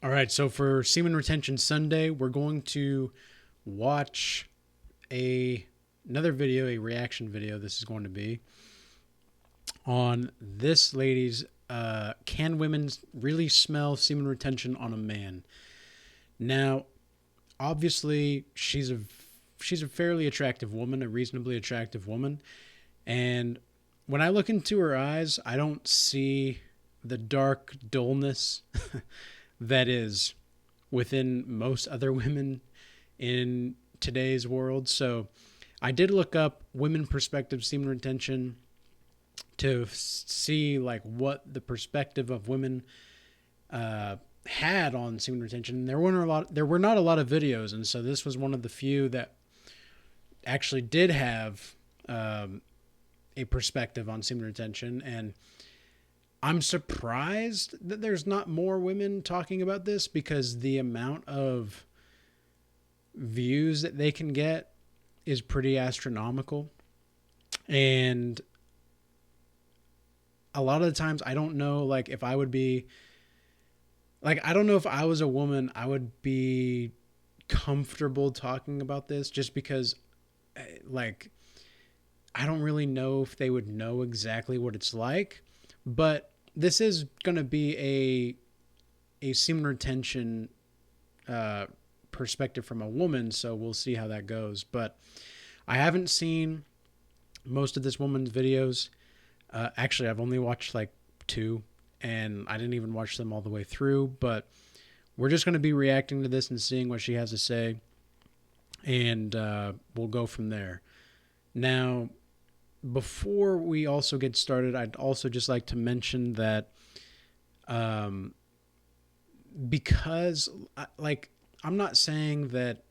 All right, so for Semen Retention Sunday, we're going to watch a another video, a reaction video. This is going to be on this lady's can women really smell semen retention on a man? Now, obviously, she's a fairly attractive woman, a reasonably attractive woman, and when I look into her eyes, I don't see the dark dullness that is within most other women in today's world. So I did look up women perspective semen retention to see like what the perspective of women had on semen retention. There were not a lot of videos, and so this was one of the few that actually did have a perspective on semen retention. And I'm surprised that there's not more women talking about this, because the amount of views that they can get is pretty astronomical. And a lot of the times I don't know, like, if I would be like, I don't know if I was a woman, I would be comfortable talking about this, just because like, I don't really know if they would know exactly what it's like. But this is going to be a semen retention perspective from a woman, so we'll see how that goes. But I haven't seen most of this woman's videos. Actually, I've only watched like two, and I didn't even watch them all the way through. But we're just going to be reacting to this and seeing what she has to say, and we'll go from there. Now, before we also get started, I'd also just like to mention that because, like, I'm not saying that,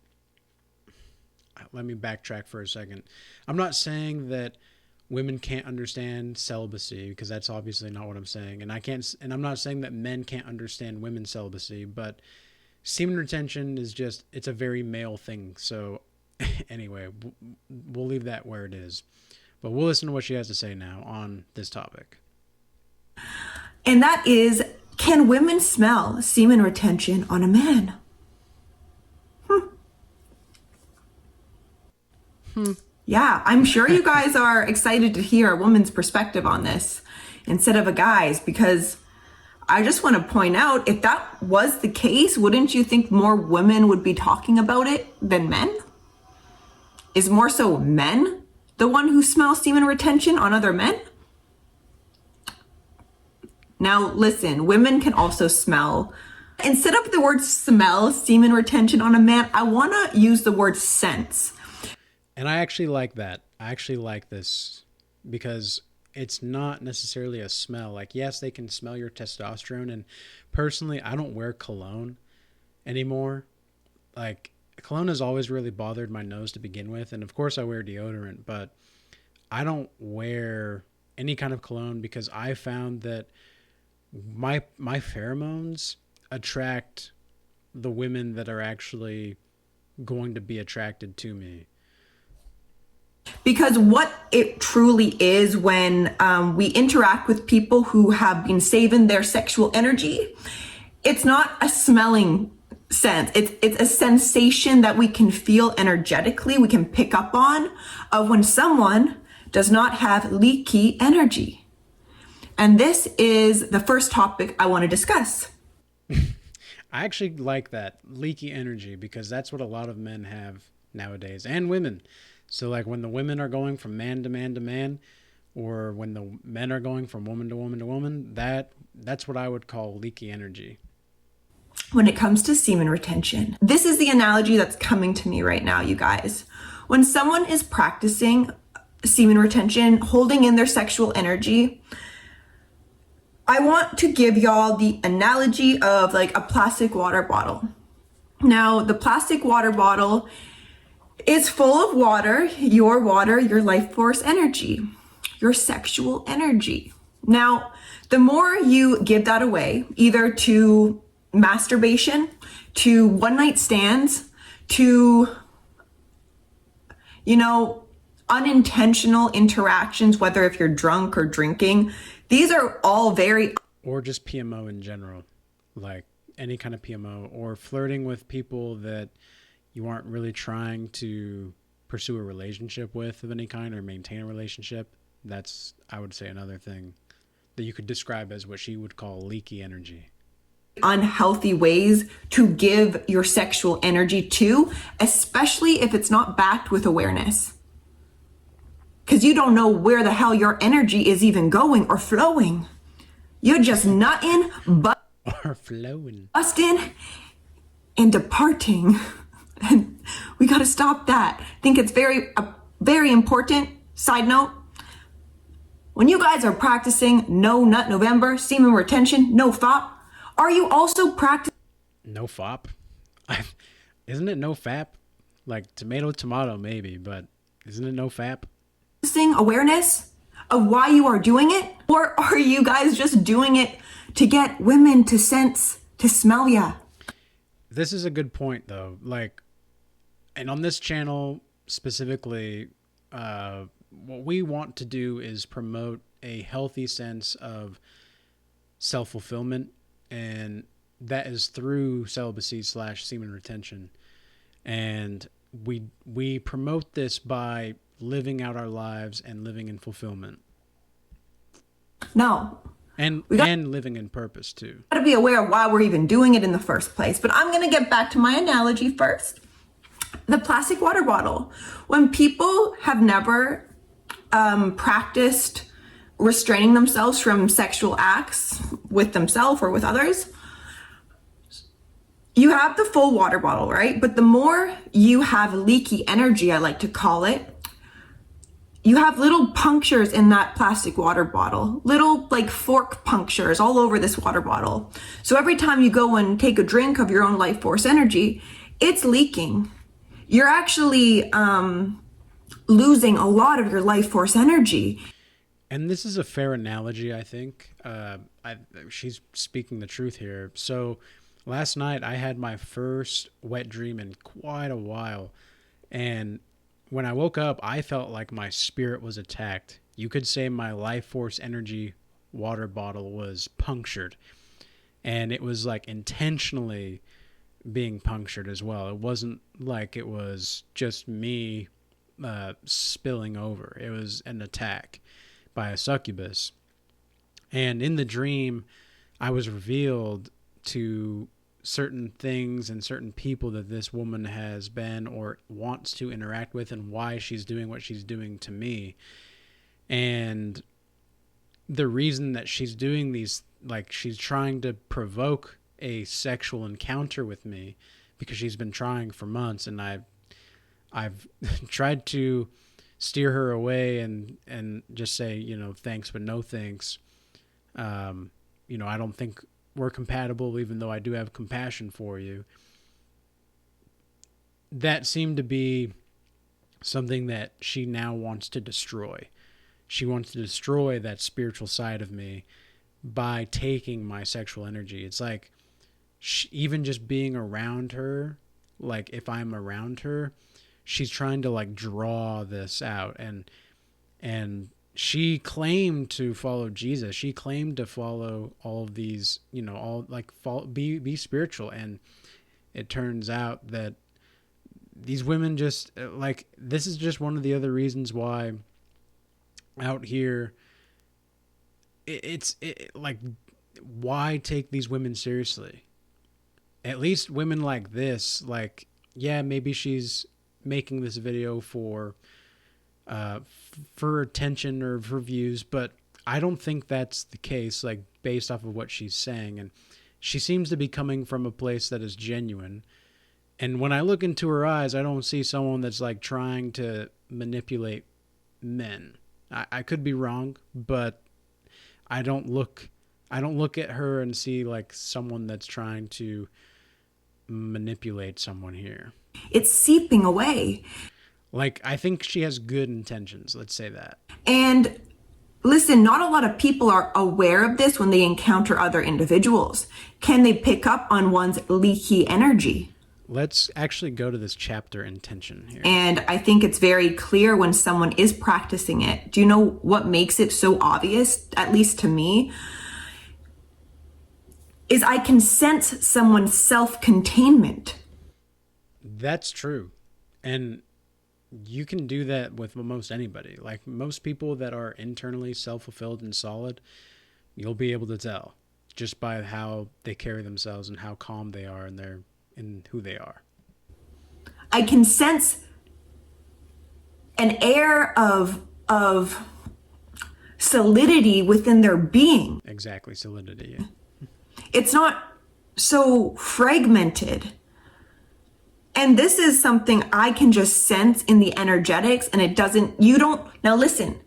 let me backtrack for a second. I'm not saying that women can't understand celibacy, because that's obviously not what I'm saying. And I'm not saying that men can't understand women's celibacy, but semen retention is just, it's a very male thing. So anyway, we'll leave that where it is. But we'll listen to what she has to say now on this topic. And that is, can women smell semen retention on a man? Yeah, I'm sure you guys are excited to hear a woman's perspective on this instead of a guy's, because I just want to point out, if that was the case, wouldn't you think more women would be talking about it than men? Is more so men the one who smells semen retention on other men? Now, listen, women can also smell. Instead of the word smell semen retention on a man, I want to use the word sense. And I actually like that. I actually like this because it's not necessarily a smell. Like, yes, they can smell your testosterone. And personally, I don't wear cologne anymore. Like, cologne has always really bothered my nose to begin with. And of course I wear deodorant, but I don't wear any kind of cologne because I found that my pheromones attract the women that are actually going to be attracted to me. Because what it truly is, when we interact with people who have been saving their sexual energy, it's not a smelling sense. It's a sensation that we can feel energetically, we can pick up on, of when someone does not have leaky energy. And this is the first topic I want to discuss. I actually like that, leaky energy, because that's what a lot of men have nowadays, and women. So like, when the women are going from man to man to man, or when the men are going from woman to woman to woman, that's what I would call leaky energy. When it comes to semen retention, this is the analogy that's coming to me right now, you guys. When someone is practicing semen retention, holding in their sexual energy, I want to give y'all the analogy of like a plastic water bottle. Now, the plastic water bottle is full of water, your life force energy, your sexual energy. Now, the more you give that away, either to masturbation, to one night stands, to, unintentional interactions, whether if you're drunk or drinking, these are all very, or just PMO in general, like any kind of PMO, or flirting with people that you aren't really trying to pursue a relationship with of any kind or maintain a relationship, that's, I would say, another thing that you could describe as what she would call leaky energy. Unhealthy ways to give your sexual energy to, especially if it's not backed with awareness. Because you don't know where the hell your energy is even going or flowing. You're just nutting, Or flowing. busting, and departing. And we got to stop that. I think it's very important. Side note, when you guys are practicing no nut November, semen retention, no FOP, are you also practicing No fop? Isn't it no fap? Like tomato, maybe, but isn't it no fap? awareness of why you are doing it? Or are you guys just doing it to get women to sense, to smell ya? This is a good point, though. Like, and on this channel specifically, what we want to do is promote a healthy sense of self-fulfillment, and that is through celibacy / semen retention. And we promote this by living out our lives and living in fulfillment. No. And living in purpose too. Got to be aware of why we're even doing it in the first place. But I'm going to get back to my analogy first. The plastic water bottle. When people have never practiced restraining themselves from sexual acts with themselves or with others, you have the full water bottle, right? But the more you have leaky energy, I like to call it, you have little punctures in that plastic water bottle, little like fork punctures all over this water bottle. So every time you go and take a drink of your own life force energy, it's leaking. You're actually losing a lot of your life force energy. And this is a fair analogy, I think. She's speaking the truth here. So last night I had my first wet dream in quite a while, and when I woke up, I felt like my spirit was attacked. You could say my life force energy water bottle was punctured, and it was like intentionally being punctured as well. It wasn't like it was just me spilling over. It was an attack by a succubus. And in the dream, I was revealed to certain things and certain people that this woman has been or wants to interact with, and why she's doing what she's doing to me. And the reason that she's doing these, like, she's trying to provoke a sexual encounter with me, because she's been trying for months, and I've tried to steer her away and just say, you know, thanks but no thanks. You know, I don't think we're compatible, even though I do have compassion for you. That seemed to be something that she now wants to destroy. She wants to destroy that spiritual side of me by taking my sexual energy. It's like even just being around her, like if I'm around her, she's trying to like draw this out. And she claimed to follow Jesus. She claimed to follow all of these, you know, all like be spiritual. And it turns out that these women just like, this is just one of the other reasons why out here it's like, why take these women seriously? At least women like this, like, yeah, maybe she's making this video for attention or for views, but I don't think that's the case, like based off of what she's saying. And she seems to be coming from a place that is genuine. And when I look into her eyes, I don't see someone that's like trying to manipulate men. I could be wrong, but I don't look at her and see like someone that's trying to manipulate someone here. It's seeping away. Like, I think she has good intentions, let's say that. And listen, not a lot of people are aware of this when they encounter other individuals. Can they pick up on one's leaky energy? Let's actually go to this chapter, intention, here. And I think it's very clear when someone is practicing it. Do you know what makes it so obvious, at least to me? is I can sense someone's self-containment. That's true. And you can do that with most anybody. Like most people that are internally self-fulfilled and solid, you'll be able to tell just by how they carry themselves and how calm they are in who they are. I can sense an air of solidity within their being. Exactly, solidity. Yeah. It's not so fragmented. And this is something I can just sense in the energetics, and now listen,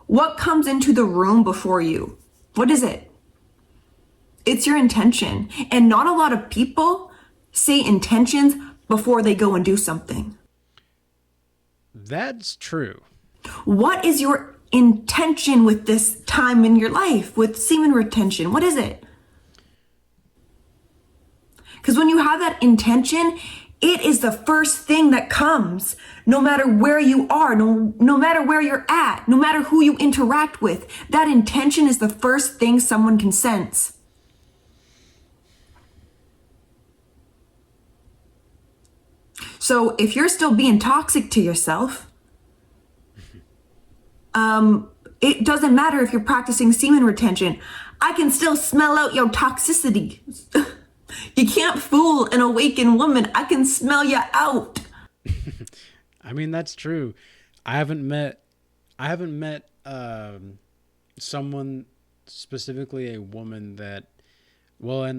what comes into the room before you? What is it? It's your intention. And not a lot of people say intentions before they go and do something. That's true. What is your intention with this time in your life, with semen retention? What is it? Because when you have that intention, it is the first thing that comes, no matter where you are, no matter where you're at, no matter who you interact with. That intention is the first thing someone can sense. So if you're still being toxic to yourself, it doesn't matter if you're practicing semen retention. I can still smell out your toxicity. You can't fool an awakened woman. I can smell you out. I mean, that's true. I haven't met someone, specifically a woman that, I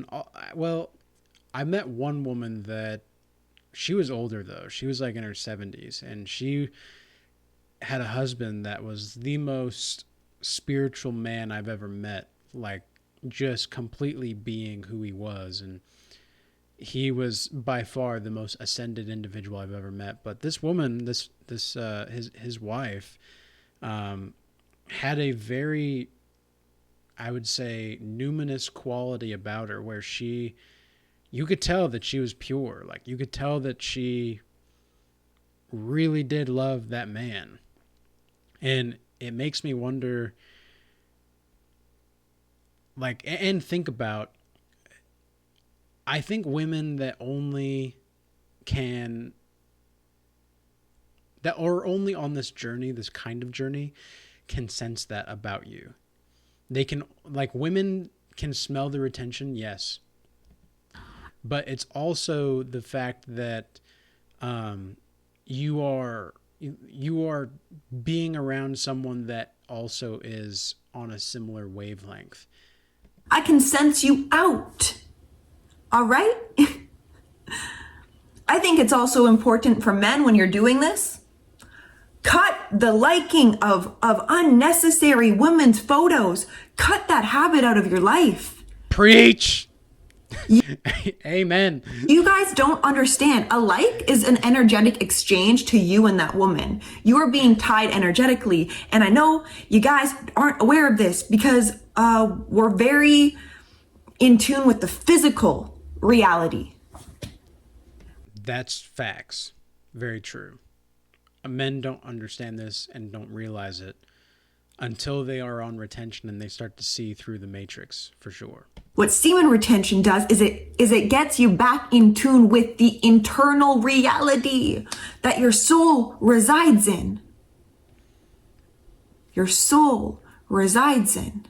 met one woman that she was older though. She was like in her 70s, and she had a husband that was the most spiritual man I've ever met. Like, just completely being who he was, and he was by far the most ascended individual I've ever met. But this woman, his wife, had a very, I would say, numinous quality about her, where you could tell that she was pure. Like, you could tell that she really did love that man. And it makes me wonder, like, and think about, I think women that are only on this journey, this kind of journey, can sense that about you. They can, like, women can smell the retention, yes. But it's also the fact that you are being around someone that also is on a similar wavelength. I can sense you out. All right? I think it's also important for men when you're doing this. Cut the liking of unnecessary women's photos. Cut that habit out of your life. Preach. Amen. You guys don't understand. A like is an energetic exchange to you and that woman. You are being tied energetically. And I know you guys aren't aware of this because we're very in tune with the physical reality. That's facts. Very true. Men don't understand this and don't realize it until they are on retention and they start to see through the matrix, for sure. What semen retention does is it gets you back in tune with the internal reality that your soul resides in. Your soul resides in.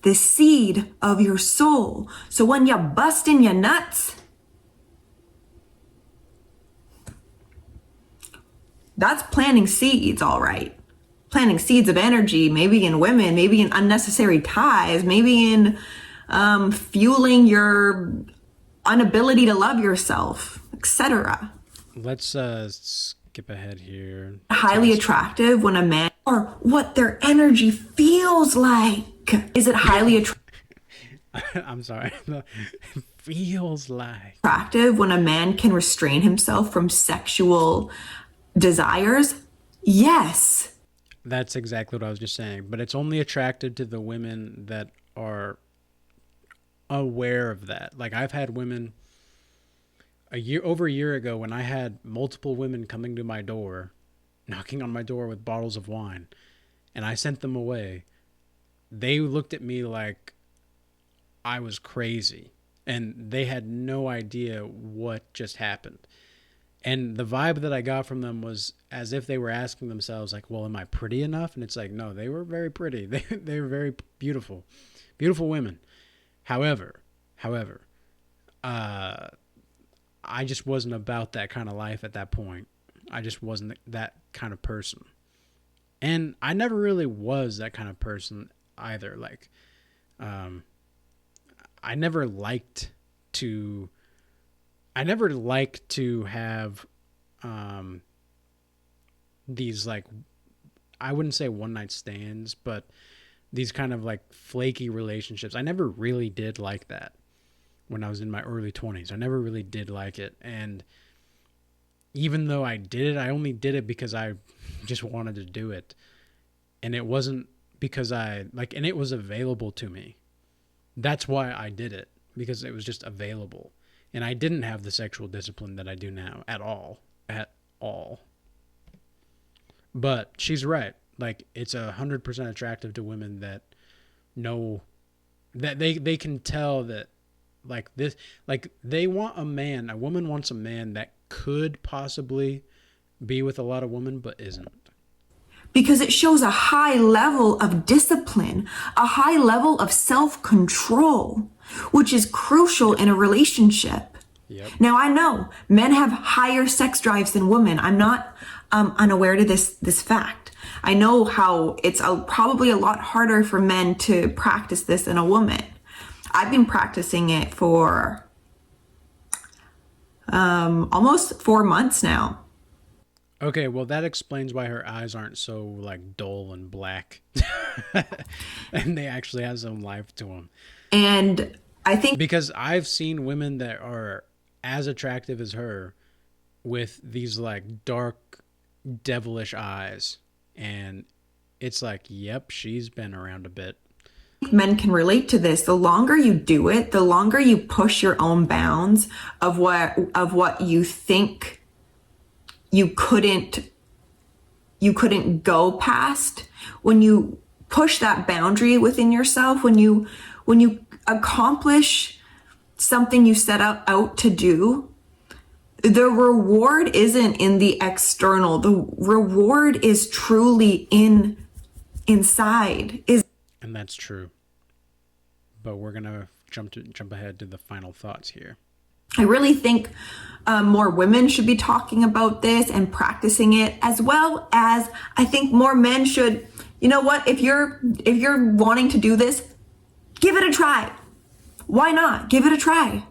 The seed of your soul. So when you're busting your nuts, that's planting seeds, all right. Planting seeds of energy, maybe in women, maybe in unnecessary ties, maybe in fueling your inability to love yourself, etc. Let's skip ahead here. Highly attractive when a man, or what their energy feels like. Is it highly attractive? I'm sorry. Feels like. Attractive when a man can restrain himself from sexual desires? Yes. That's exactly what I was just saying. But it's only attractive to the women that are aware of that. Like, I've had women over a year ago, when I had multiple women coming to my door, knocking on my door with bottles of wine, and I sent them away. They looked at me like I was crazy. And they had no idea what just happened. And the vibe that I got from them was as if they were asking themselves, like, well, am I pretty enough? And it's like, no, they were very pretty. They were very beautiful, beautiful women. However, uh, I just wasn't about that kind of life at that point. I just wasn't that kind of person. And I never really was that kind of person either. Like, um, I never liked to I never liked to have um these like I wouldn't say one night stands, but these kind of like flaky relationships. I never really did like that when I was in my early 20s. I never really did like it. And even though I did it, I only did it because I just wanted to do it. And it wasn't because and it was available to me. That's why I did it, because it was just available. And I didn't have the sexual discipline that I do now at all. At all. But she's right. Like, it's 100% attractive to women that know that they can tell that like this, like they want a woman wants a man that could possibly be with a lot of women but isn't. Because it shows a high level of discipline, a high level of self-control, which is crucial in a relationship. Yep. Now, I know men have higher sex drives than women. I'm not unaware to this fact. I know how it's probably a lot harder for men to practice this than a woman. I've been practicing it for almost 4 months now. Okay, well that explains why her eyes aren't so like dull and black, and they actually have some life to them. And I think Because I've seen women that are as attractive as her with these like dark, devilish eyes, and it's like, yep, she's been around a bit. men can relate to this. The longer you do it, the longer you push your own bounds of what you think you couldn't go past. When you push that boundary within yourself, when you accomplish something you set out to do, the reward isn't in the external. The reward is truly inside. And that's true. But we're gonna jump ahead to the final thoughts here. I really think more women should be talking about this and practicing it, as well as I think more men should. You know what? If you're wanting to do this, give it a try. Why not? Give it a try.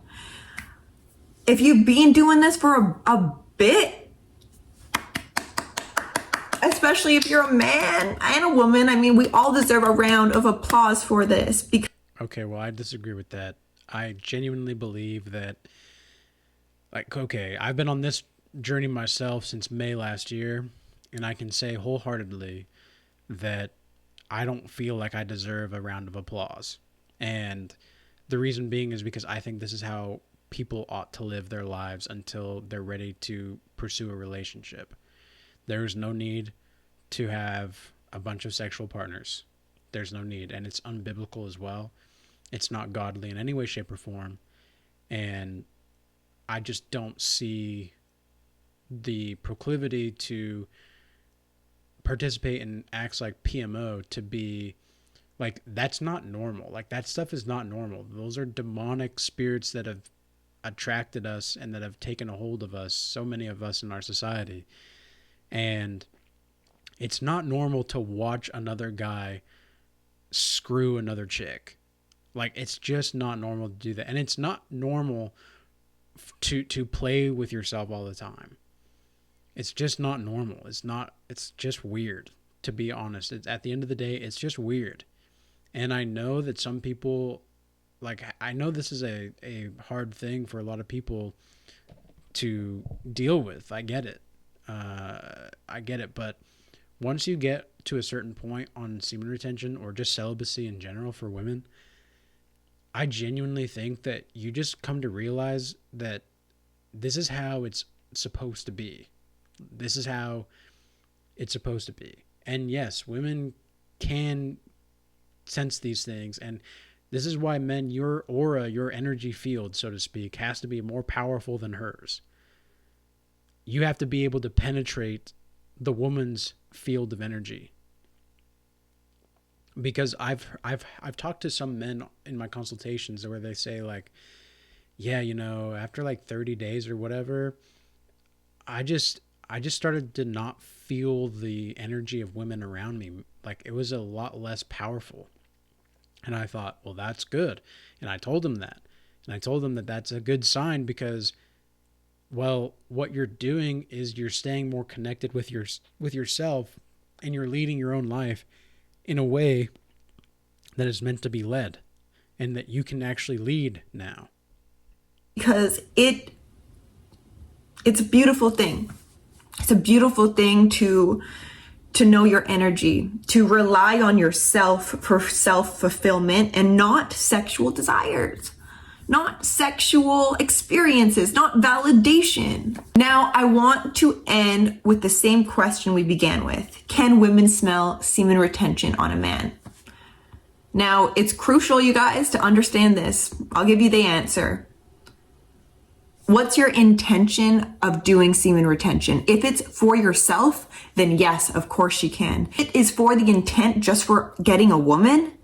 If you've been doing this for a bit, especially if you're a man and a woman, I mean, we all deserve a round of applause for this. Because Okay, well, I disagree with that. I genuinely believe that, like, okay, I've been on this journey myself since May last year, and I can say wholeheartedly that I don't feel like I deserve a round of applause. And the reason being is because I think this is how people ought to live their lives until they're ready to pursue a relationship. There is no need to have a bunch of sexual partners. There's no need, and it's unbiblical as well. It's not godly in any way, shape, or form. And I just don't see the proclivity to participate in acts like PMO to be like, that's not normal. Like, that stuff is not normal. Those are demonic spirits that have attracted us and that have taken a hold of us, so many of us in our society. And it's not normal to watch another guy screw another chick. Like, it's just not normal to do that. And it's not normal to play with yourself all the time. It's just not normal. It's just weird, to be honest. At the end of the day, it's just weird. And I know that some people, like, I know this is a hard thing for a lot of people to deal with. I get it. But once you get to a certain point on semen retention or just celibacy in general for women, I genuinely think that you just come to realize that this is how it's supposed to be. This is how it's supposed to be. And yes, women can sense these things, and This is why men, your aura, your energy field, so to speak, has to be more powerful than hers. You have to be able to penetrate the woman's field of energy. Because I've talked to some men in my consultations where they say like, yeah, after like 30 days or whatever, I just I just started to not feel the energy of women around me. Like it was a lot less powerful. And I thought, well, that's good. And I told him that. And I told him that that's a good sign because, well, what you're doing is you're staying more connected with yourself, and you're leading your own life in a way that is meant to be led, and that you can actually lead now. Because it's a beautiful thing. It's a beautiful thing to know your energy, to rely on yourself for self-fulfillment and not sexual desires, not sexual experiences, not validation. Now, I want to end with the same question we began with. Can women smell semen retention on a man? Now, it's crucial, you guys, to understand this. I'll give you the answer. What's your intention of doing semen retention? If it's for yourself, then yes, of course you can. If it is for the intent just for getting a woman,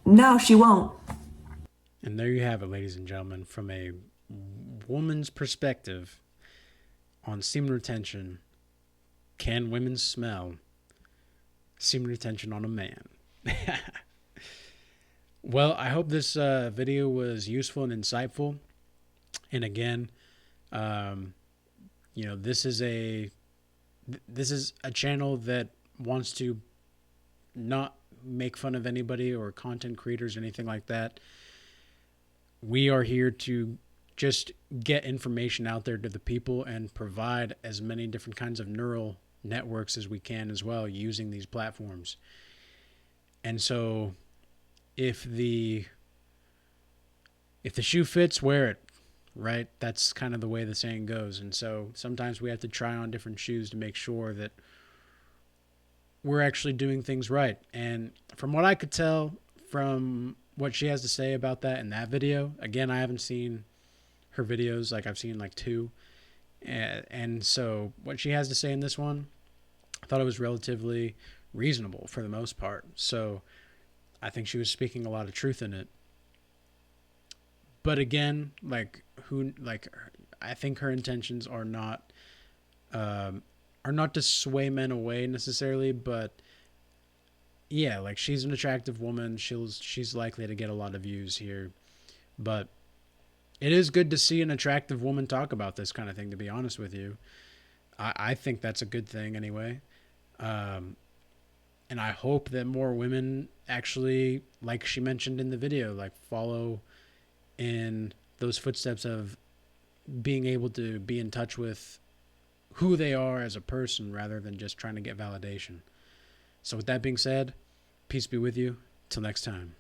no, she won't. And there you have it, ladies and gentlemen, from a woman's perspective on semen retention. Can women smell semen retention on a man? Well, I hope this video was useful and insightful. And again, this is a channel that wants to not make fun of anybody or content creators or anything like that. We are here to just get information out there to the people and provide as many different kinds of neural networks as we can as well using these platforms. And so if the shoe fits, wear it, right? That's kind of the way the saying goes. And so sometimes we have to try on different shoes to make sure that we're actually doing things right. And from what I could tell from what she has to say about that in that video, again, I haven't seen her videos. Like I've seen like two. And so what she has to say in this one, I thought it was relatively reasonable for the most part. So I think she was speaking a lot of truth in it. But again, I think her intentions are not to sway men away necessarily, but yeah, like she's an attractive woman. She's likely to get a lot of views here, but it is good to see an attractive woman talk about this kind of thing, to be honest with you. I think that's a good thing anyway. And I hope that more women actually, like she mentioned in the video, like follow in those footsteps of being able to be in touch with who they are as a person rather than just trying to get validation. So with that being said, peace be with you. Till next time.